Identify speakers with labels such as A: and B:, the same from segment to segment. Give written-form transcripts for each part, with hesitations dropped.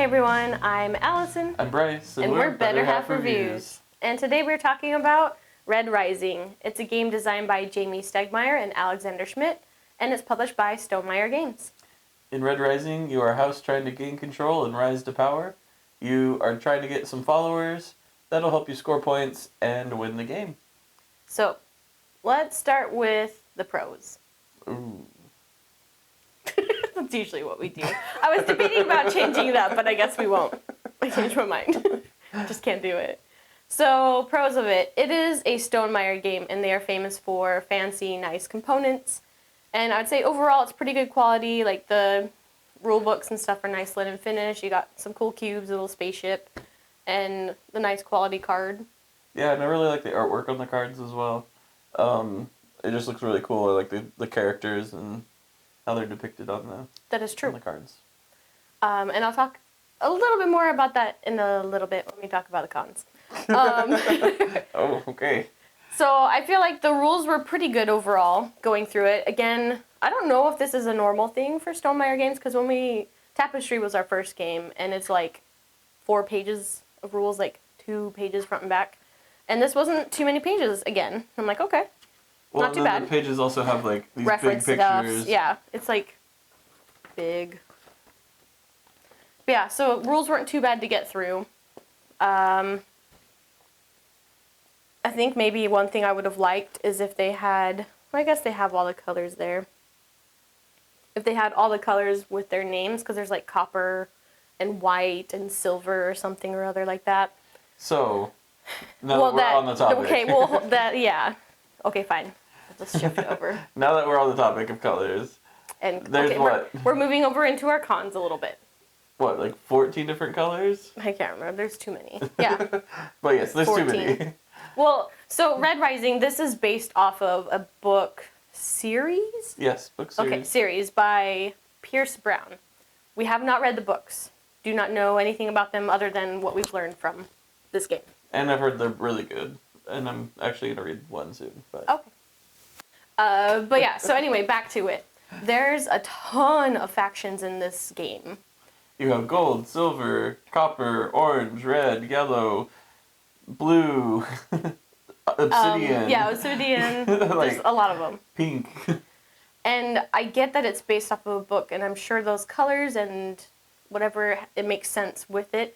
A: Hey everyone, I'm Allison.
B: I'm Bryce,
A: and we're Better Half Reviews. And today we're talking about Red Rising. It's a game designed by Jamie Stegmaier and Alexander Schmidt, and it's published by Stonemaier Games.
B: In Red Rising, you are a house trying to gain control and rise to power. You are trying to get some followers. That'll help you score points and win the game.
A: So, let's start with the pros.
B: Ooh.
A: That's usually what we do. I was debating about changing it up, but I guess we won't. I changed my mind. Just can't do it. So, pros of it. It is a Stonemaier game, and they are famous for fancy, nice components. And I'd say overall it's pretty good quality. Like the rule books and stuff are nice linen finish. You got some cool cubes, a little spaceship, and the nice quality card.
B: Yeah, and I really like the artwork on the cards as well. It just looks really cool. I like the characters and how they're depicted on
A: That is true.
B: on the cards.
A: And I'll talk a little bit more about that in a little bit when we talk about the cons.
B: Oh, okay.
A: So I feel like the rules were pretty good overall going through it. Again, I don't know if this is a normal thing for Stonemaier Games, because Tapestry was our first game, and it's like 4 pages of rules, like 2 pages front and back. And this wasn't too many pages again. I'm like, okay,
B: Well,
A: not too bad.
B: The pages also have like these
A: Reference
B: big
A: stuff.
B: pictures.
A: Yeah, it's like big. But yeah, so rules weren't too bad to get through. I think maybe one thing I would have liked is if they had, I guess they have all the colors there. If they had all the colors with their names, because there's like copper and white and silver or something or other like that.
B: So, now that we're on the topic.
A: Okay, well, yeah. Okay, fine. Let's shift it over.
B: Now that we're on the topic of colors,
A: And
B: there's what?
A: We're moving over into our cons a little bit.
B: What, like 14 different colors?
A: I can't remember. There's too many. Yeah.
B: But yes, there's
A: 14.
B: too many.
A: Well, so Red Rising, this is based off of a book series?
B: Yes, book series.
A: Okay, series by Pierce Brown. We have not read the books. Do not know anything about them other than what we've learned from this game.
B: And I've heard they're really good. And I'm actually going to read one soon. But.
A: Okay. But yeah, so anyway, back to it. There's a ton of factions in this game.
B: You have gold, silver, copper, orange, red, yellow, blue, obsidian.
A: Yeah, obsidian. There's a lot of them.
B: Pink.
A: And I get that it's based off of a book, and I'm sure those colors and whatever, it makes sense with it.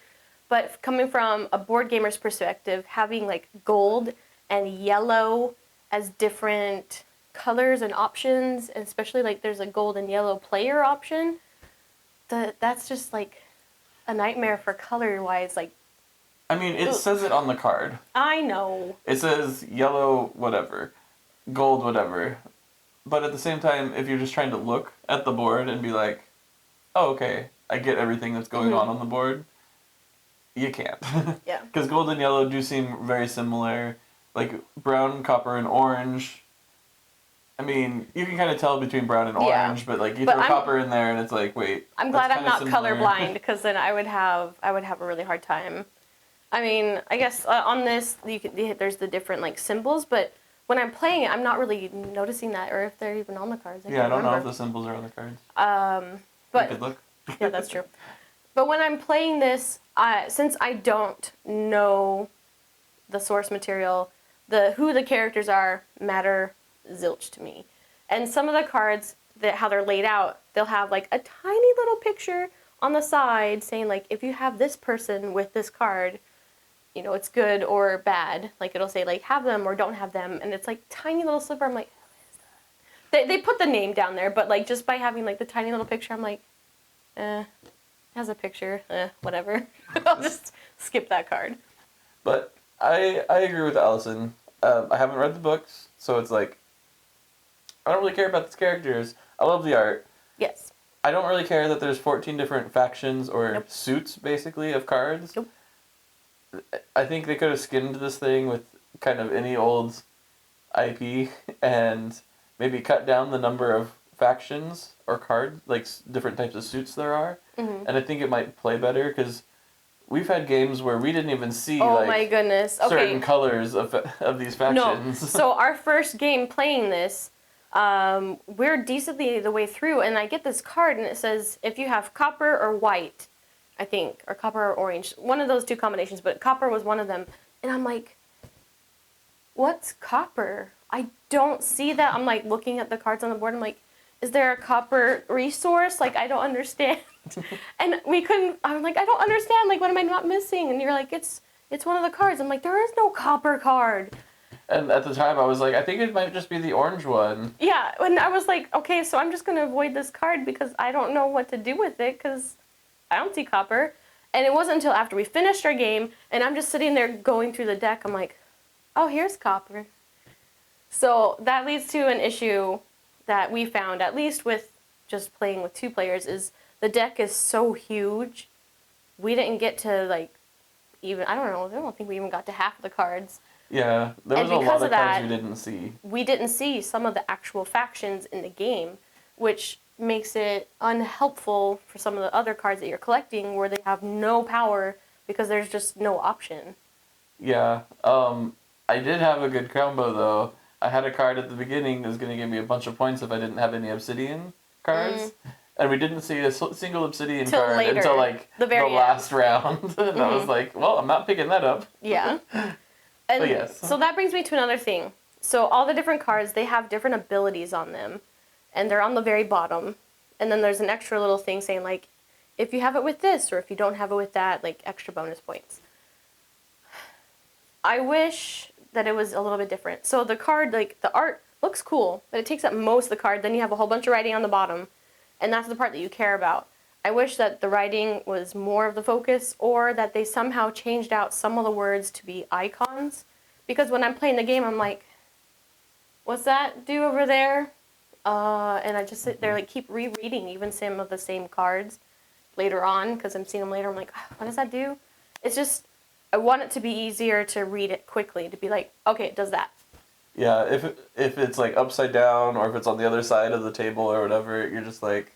A: But coming from a board gamer's perspective, having like gold and yellow as different colors and options, and especially like there's a gold and yellow player option, that's just like a nightmare for color-wise. Like,
B: I mean, it says it on the card.
A: I know.
B: It says yellow whatever, gold whatever. But at the same time, if you're just trying to look at the board and be like, oh, okay, I get everything that's going on the board, you can't.
A: Yeah.
B: Because gold and yellow do seem very similar. Like brown, copper, and orange. I mean, you can kind of tell between brown and orange, but like you throw copper in there and it's like, wait.
A: I'm glad I'm not colorblind, because then I would have a really hard time. I mean, I guess on this there's the different like symbols, but when I'm playing it, I'm not really noticing that, or if they're even on the cards.
B: I don't know if the symbols are on the cards.
A: But
B: you could look.
A: Yeah, that's true. But when I'm playing this, since I don't know the source material, who the characters are matter zilch to me. And some of the cards, how they're laid out, they'll have like a tiny little picture on the side saying like, if you have this person with this card, you know, it's good or bad. Like it'll say like have them or don't have them, and it's like tiny little sliver. I'm like, who is that? They put the name down there, but like just by having like the tiny little picture, I'm like, it has a picture, whatever. I'll just skip that card.
B: But I agree with Allison. I haven't read the books, so it's like, I don't really care about these characters. I love the art.
A: Yes.
B: I don't really care that there's 14 different factions or suits, basically, of cards.
A: Nope.
B: I think they could have skinned this thing with kind of any old IP and maybe cut down the number of factions or cards, like different types of suits there are. Mm-hmm. And I think it might play better, because we've had games where we didn't even see
A: my goodness. Okay.
B: certain colors of these factions.
A: No. So our first game playing this, we're decently the way through, and I get this card, and it says, if you have copper or white, I think, or copper or orange. One of those two combinations, but copper was one of them. And I'm like, what's copper? I don't see that. I'm like looking at the cards on the board. I'm like, is there a copper resource? Like, I don't understand. And I'm like, I don't understand. Like, what am I not missing? And you're like, it's one of the cards. I'm like, there is no copper card.
B: And at the time, I was like, I think it might just be the orange one.
A: Yeah, and I was like, okay, so I'm just going to avoid this card because I don't know what to do with it because I don't see copper. And it wasn't until after we finished our game, and I'm just sitting there going through the deck, I'm like, oh, here's copper. So that leads to an issue that we found, at least with just playing with 2 players, is the deck is so huge. We didn't get to, like, even, I don't think we even got to half of the cards.
B: Yeah, there was a lot of cards we didn't see.
A: We didn't see some of the actual factions in the game, which makes it unhelpful for some of the other cards that you're collecting where they have no power because there's just no option.
B: Yeah, I did have a good combo though. I had a card at the beginning that was going to give me a bunch of points if I didn't have any obsidian cards. And we didn't see a single obsidian card
A: later,
B: until like the last round. And I was like, well, I'm not picking that up.
A: Yeah. And
B: yes.
A: So that brings me to another thing. So all the different cards, they have different abilities on them. And they're on the very bottom. And then there's an extra little thing saying, like, if you have it with this or if you don't have it with that, like, extra bonus points. I wish that it was a little bit different. So the card, like, the art looks cool, but it takes up most of the card. Then you have a whole bunch of writing on the bottom. And that's the part that you care about. I wish that the writing was more of the focus or that they somehow changed out some of the words to be icons. Because when I'm playing the game, I'm like, what's that do over there? And I just sit there, like, keep rereading even some of the same cards later on because I'm seeing them later. I'm like, what does that do? It's just, I want it to be easier to read it quickly, to be like, okay, it does that.
B: Yeah, if it's, like, upside down or if it's on the other side of the table or whatever, you're just like,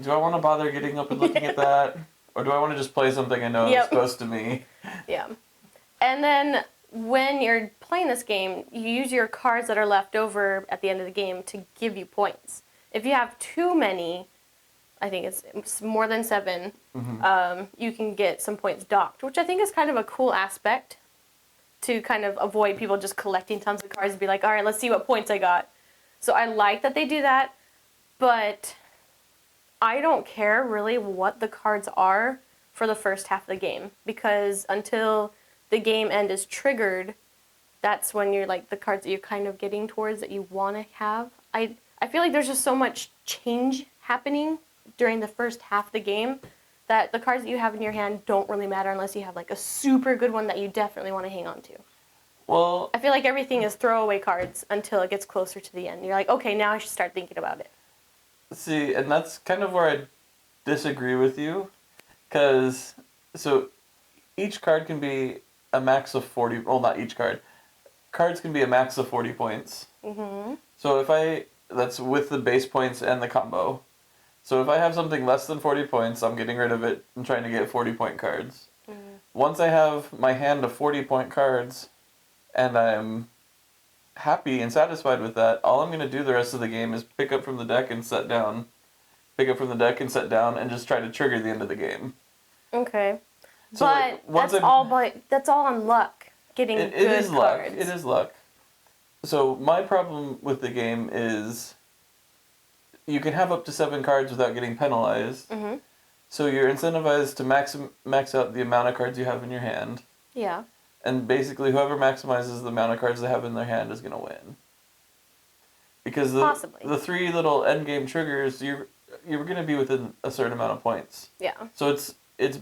B: do I want to bother getting up and looking at that? Or do I want to just play something I know is close to me?
A: Yeah. And then when you're playing this game, you use your cards that are left over at the end of the game to give you points. If you have too many, I think it's more than 7, you can get some points docked, which I think is kind of a cool aspect to kind of avoid people just collecting tons of cards and be like, all right, let's see what points I got. So I like that they do that, but I don't care really what the cards are for the first half of the game because until the game end is triggered, that's when you're like the cards that you're kind of getting towards that you want to have. I feel like there's just so much change happening during the first half of the game that the cards that you have in your hand don't really matter unless you have like a super good one that you definitely want to hang on to.
B: Well,
A: I feel like everything is throwaway cards until it gets closer to the end. You're like, okay, now I should start thinking about it.
B: see, and that's kind of where I disagree with you. Because, so, each card can be a max of 40... Well, not each card. Cards can be a max of 40 points. Mm-hmm. So that's with the base points and the combo. So if I have something less than 40 points, I'm getting rid of it and trying to get 40-point cards. Mm. Once I have my hand of 40-point cards, and I'm happy and satisfied with that, all I'm going to do the rest of the game is pick up from the deck and set down. Pick up from the deck and set down, and just try to trigger the end of the game.
A: Okay.
B: So
A: but that's all on luck, getting good
B: it is
A: cards.
B: Luck. It is luck. So my problem with the game is you can have up to 7 cards without getting penalized. Mm-hmm. So you're incentivized to max out the amount of cards you have in your hand.
A: Yeah.
B: And basically whoever maximizes the amount of cards they have in their hand is going to win. Because the 3 little endgame triggers, you're going to be within a certain amount of points.
A: Yeah.
B: So it's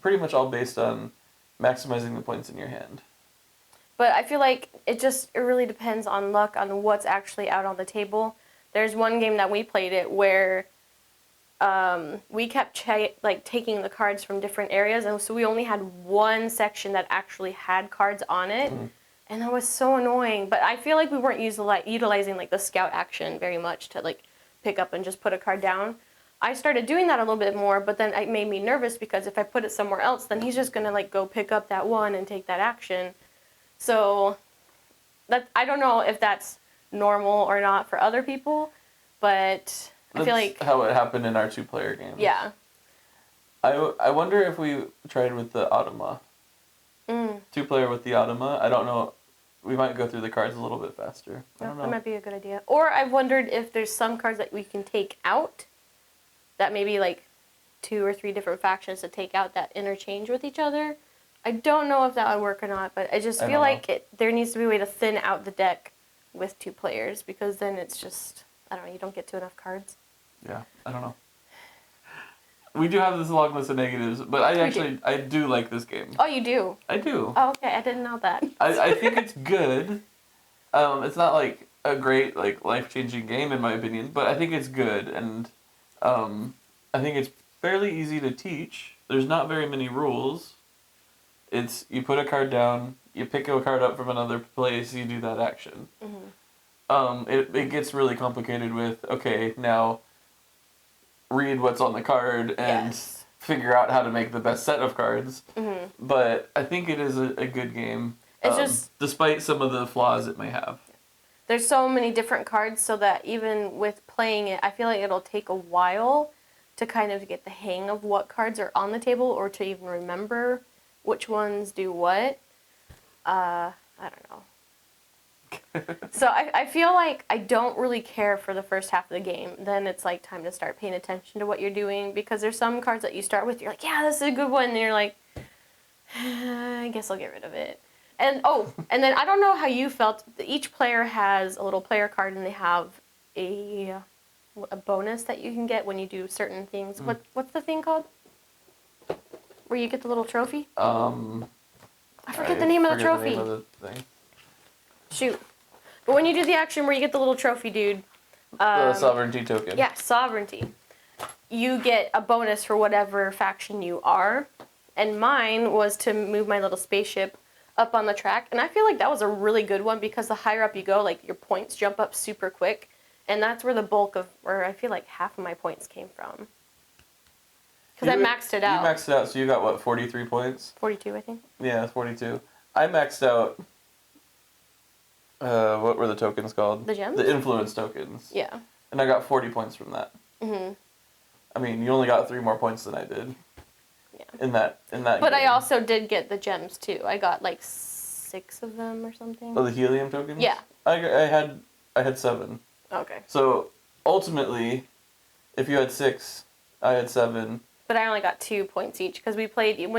B: pretty much all based on maximizing the points in your hand.
A: But I feel like it really depends on luck on what's actually out on the table. There's one game that we played it where we kept taking the cards from different areas, and so we only had one section that actually had cards on it, and that was so annoying. But I feel like we weren't utilizing like the scout action very much to like pick up and just put a card down. I started doing that a little bit more, but then it made me nervous because if I put it somewhere else, then he's just gonna like go pick up that one and take that action. So that I don't know if that's normal or not for other people, but I feel like
B: how it happened in our 2-player game.
A: Yeah.
B: I wonder if we tried with the Automa. 2-player with the Automa. I don't know. We might go through the cards a little bit faster. I don't know.
A: That might be a good idea. Or I've wondered if there's some cards that we can take out that maybe like 2 or 3 different factions to take out that interchange with each other. I don't know if that would work or not, but I just feel like there needs to be a way to thin out the deck with 2 players, because then it's just, I don't know, you don't get to enough cards.
B: Yeah, I don't know. We do have this long list of negatives, but I do like this game.
A: Oh, you do?
B: I do.
A: Oh, okay, I didn't know that.
B: I think it's good. It's not like a great, like, life-changing game in my opinion, but I think it's good, and I think it's fairly easy to teach. There's not very many rules. It's, you put a card down, you pick a card up from another place, you do that action. It gets really complicated with, okay, now read what's on the card and figure out how to make the best set of cards. But I think it is a good game.
A: It's just,
B: despite some of the flaws it may have.
A: There's so many different cards, so that even with playing it, I feel like it'll take a while to kind of get the hang of what cards are on the table, or to even remember which ones do what. I don't know. So I feel like I don't really care for the first half of the game. Then it's like time to start paying attention to what you're doing, because there's some cards that you start with, you're like, yeah, this is a good one, and you're like, I guess I'll get rid of it. And and then I don't know how you felt. Each player has a little player card, and they have a bonus that you can get when you do certain things. What's the thing called? Where you get the little trophy? I forget the name of the trophy.
B: The name of the thing.
A: Shoot. But when you do the action where you get the little trophy dude.
B: The sovereignty token.
A: Yeah, sovereignty. You get a bonus for whatever faction you are. And mine was to move my little spaceship up on the track. And I feel like that was a really good one, because the higher up you go, like, your points jump up super quick. And that's where the bulk of, or I feel like half of my points came from. Because I maxed it out.
B: You maxed it out, so you got, what, 43 points?
A: 42, I think.
B: Yeah, 42. I maxed out, what were the tokens called?
A: The gems?
B: The influence tokens.
A: Yeah.
B: And I got 40 points from that. I mean, you only got 3 more points than I did. Yeah. In that
A: But
B: game.
A: I also did get the gems, too. I got, like, 6 of them or something.
B: Oh, the helium tokens?
A: Yeah.
B: I had 7.
A: Okay.
B: So, ultimately, if you had 6, I had 7.
A: But I only got 2 points each, because when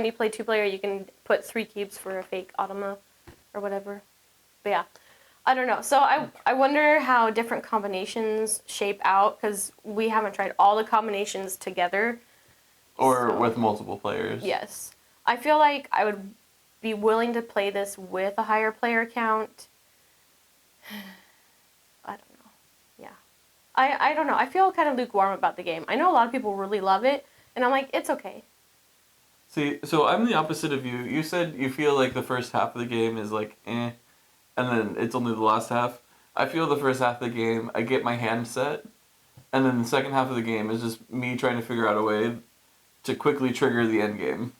A: you play 2-player, you can put 3 cubes for a fake Automa or whatever. But yeah, I don't know. So I wonder how different combinations shape out, because we haven't tried all the combinations together.
B: Or with multiple players.
A: Yes. I feel like I would be willing to play this with a higher player count. I don't know. Yeah. I don't know. I feel kind of lukewarm about the game. I know a lot of people really love it, and I'm like, it's okay.
B: See, so I'm the opposite of you. You said you feel like the first half of the game is like, and then it's only the last half. I feel the first half of the game, I get my hand set, and then the second half of the game is just me trying to figure out a way to quickly trigger the end game.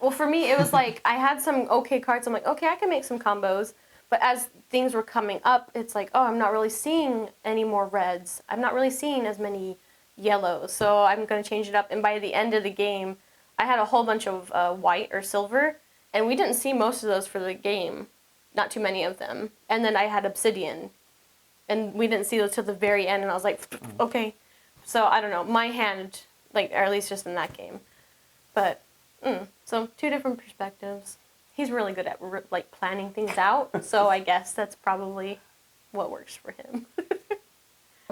A: Well, for me, it was like, I had some okay cards. I'm like, okay, I can make some combos. But as things were coming up, it's like, oh, I'm not really seeing any more reds. I'm not really seeing as many yellows. So I'm going to change it up. And by the end of the game, I had a whole bunch of white or silver. And we didn't see most of those for the game. Not too many of them. And then I had obsidian. And we didn't see those till the very end. And I was like, okay. So I don't know. My hand, like, or at least just in that game. But, so 2 different perspectives. He's really good at, like, planning things out. So I guess that's probably what works for him.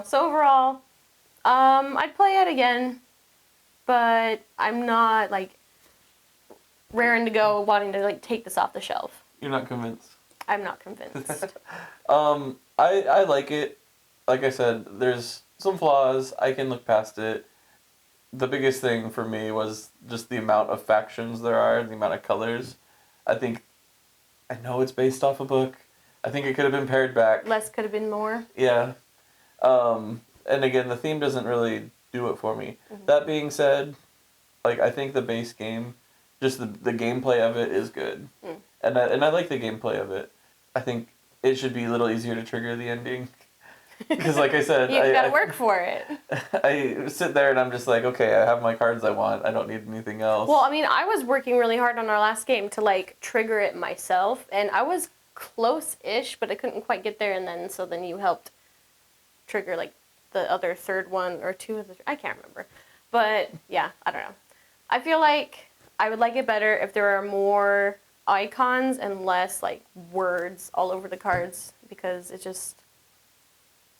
A: So overall, I'd play it again. But I'm not, like, raring to go, wanting to, like, take this off the shelf.
B: You're not convinced?
A: I'm not convinced.
B: I like it. Like I said, there's some flaws. I can look past it. The biggest thing for me was just the amount of factions there are, the amount of colors. I know it's based off a book. I think it could have been pared back.
A: Less could have been more.
B: Yeah. And again, the theme doesn't really do it for me. That being said, like, I think the base game, just the gameplay of it is good. And I like the gameplay of it. I think it should be a little easier to trigger the ending. Because like I said,
A: You gotta work for it.
B: I sit there and I'm just like, okay, I have my cards I want. I don't need anything else.
A: Well, I mean, I was working really hard on our last game to like trigger it myself, and I was close-ish, but I couldn't quite get there. And then you helped trigger like the other third one or two of the. I can't remember, but yeah, I don't know. I feel like I would like it better if there are more icons and less like words all over the cards, because it just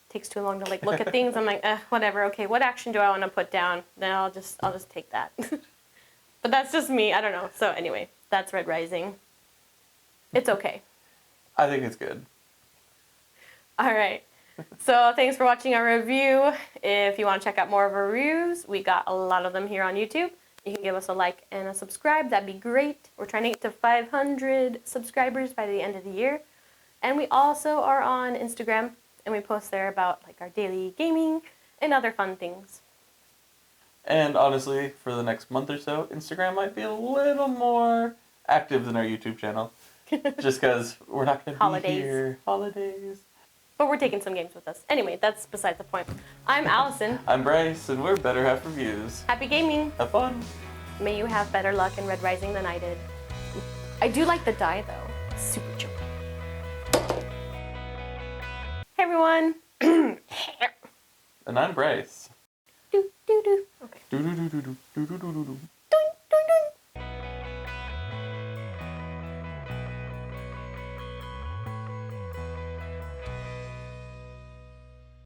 A: takes too long to like look at things. I'm like, whatever. Okay, what action do I want to put down? Then I'll just take that. But that's just me. I don't know. So anyway, that's Red Rising. It's okay.
B: I think it's good.
A: All right. So thanks for watching our review. If you want to check out more of our reviews, we got a lot of them here on YouTube. You can give us a like and a subscribe. That'd be great. We're trying to get to 500 subscribers by the end of the year. And we also are on Instagram, and we post there about like our daily gaming and other fun things.
B: And honestly, for the next month or so, Instagram might be a little more active than our YouTube channel. Just because we're not going to be here. Holidays.
A: But we're taking some games with us. Anyway, that's beside the point. I'm Allison.
B: I'm Bryce, and we're Better Half Reviews.
A: Happy gaming.
B: Have fun.
A: May you have better luck in Red Rising than I did. I do like the die, though. Super chill. Hey, everyone.
B: And I'm Bryce.
A: Do, do, do. Okay.
B: Do do do do do do do do do.